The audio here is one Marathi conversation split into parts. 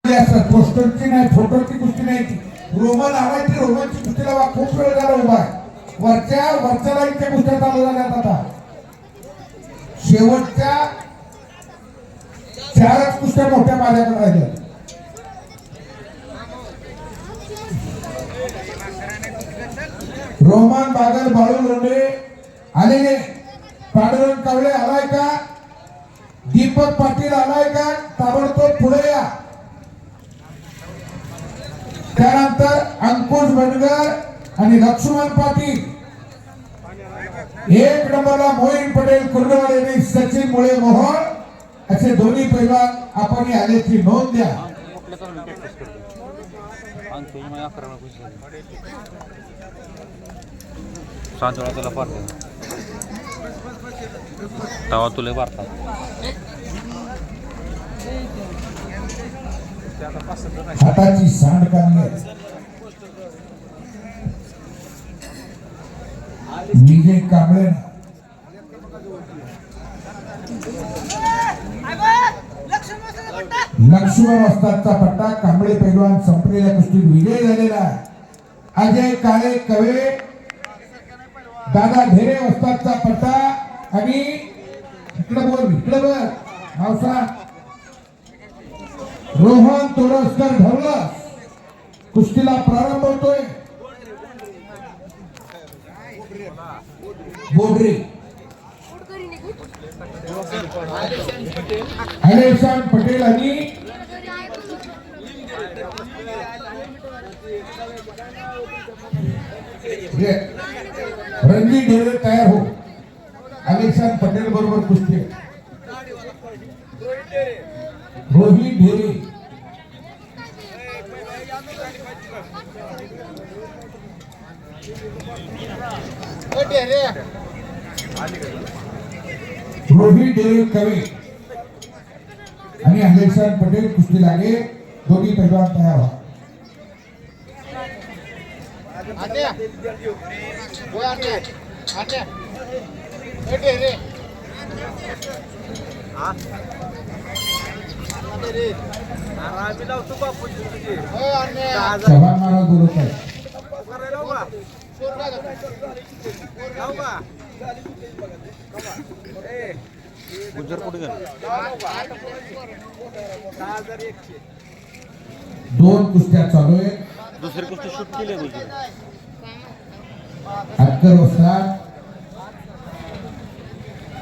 पोस्टरची नाही फोटोची कुस्ती नाही ती रोमन आवायची रोमनची कुस्तीला खूप वेळ झाला उभा आहे वरच्या लाईनच्या कुस्त्या चालू झाल्यात आता शेवटच्या 4 कुस्त्या मोठ्या माझ्याकडे राहिल्या रोमन बागल बाळू लोंढे आलेले पांडुरंग कावळे आलाय का दीपक पाटील आलाय का ताबडतोब पुढे या त्यानंतर अंकुश बनगर आणि लक्ष्मण पाटील 1 नंबरला मोहीन पटेल कुर्डवाडे आणि सचिन मुळे मोहन असे दोन्ही पैलवान आपण आल्याची नोंद द्या तुला पाडतो तवा तुला पाडतात हाताची सांड काढली विजय कांबळे लक्ष्मण वस्तादचा पट्टा कांबळे पैलवान संपलेल्या कुस्तीत विजय झालेला आहे अजय काळे कवे दादा ढेरे वस्तादचा पट्टा आणि इकडे बोल हौसा रोहन तोरसकर ढवला कुस्तीला प्रारंभ होतोय बोडरे आलेशान पटेल आणि रणजी ढेरे तयार हो आलेशान पटेल बरोबर कुस्ती रोहित ढेरे रोहित ढेरे कवे आणि आलेशान पटेल कुस्ती लागे दोन्ही पैलवान तयार व्हा चव्हाण महाराज बोलत आहे गुजर कुठे गेला 2 कुस्त्या चालू आहे दुसरी कुस्ती शूट केली गुजर अक्कर वस्ताद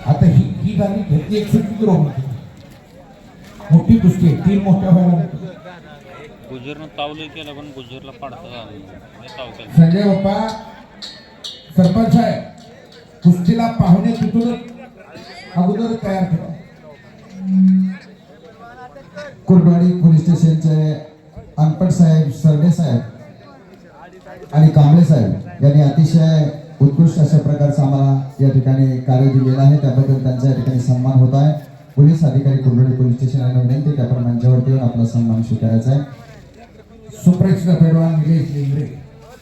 आता ही झाली घेतली 120 रोमन मोठी कुस्ती 3 मोठ्या व्हायला गुजरनं तावले केलं पण गुजरला पाडता झालं संजय बाप्पा सरपंच आहे कुस्तीला पाहुणे तिथून अगोदर तयार केला कुर्डवाडी पोलीस स्टेशनचे अनपट साहेब सरडे साहेब आणि कांबळे साहेब यांनी अतिशय उत्कृष्ट अशा प्रकारचा आम्हाला या ठिकाणी कार्य दिलेलं आहे त्याबद्दल त्यांचा या ठिकाणी सन्मान होत आहे पोलीस अधिकारी कुर्डवाडी पोलीस स्टेशन यांना विनंती की आपण मंचावरती येऊन आपला सन्मान स्वीकारायचा आहे सुप्रसिद्ध पैलवान निलेश लेंगरे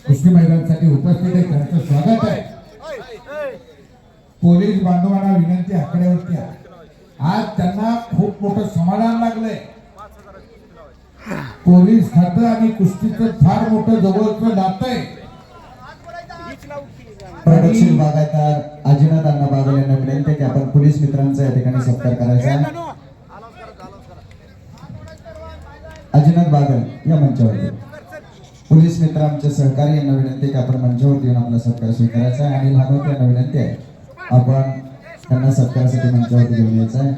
कुस्ती मैदानासाठी उपस्थित आहे त्यांचं स्वागत आहे पोलीस बांधवांना विनंती आकड्यावरती आज त्यांना खूप मोठं समाधान लागलंय पोलीस खातं आणि कुस्तीचं फार मोठं जवळचं नातं आहे प्रदक्षिण बागायतदार अजिनाथ अण्णा बागल यांना विनंती की आपण पोलीस मित्रांचा या ठिकाणी सत्कार करायचा आहे अजिनाथ बागल या मंचावर पोलीस मित्र आमचे सहकारी यांना विनंती की आपण मंचावर येऊन आपला सत्कार स्वीकारायचा आहे आणि भागवत यांना विनंती आहे आपण त्यांना सत्कारासाठी मंचावरती घेऊन यायचं आहे